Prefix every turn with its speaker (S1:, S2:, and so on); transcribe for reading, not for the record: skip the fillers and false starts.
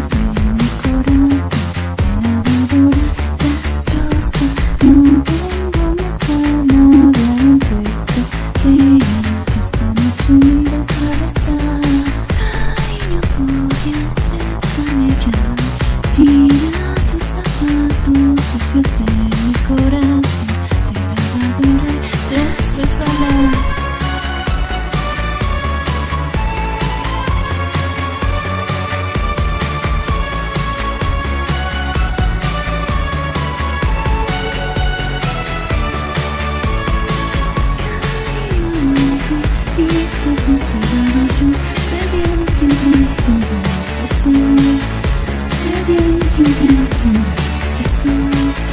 S1: sucios en mi corazón. De lavadora destroza. No tengo miedo al hablar impuesto. Que esta noche me irás a besar. Ay, no podías besarme ya. Tira tus zapatos sucios en mi corazón. De lavadora destrozala. Mis ojos cerrados, yo sé bien que pretendes que soy. Sé bien que pretendes que soy.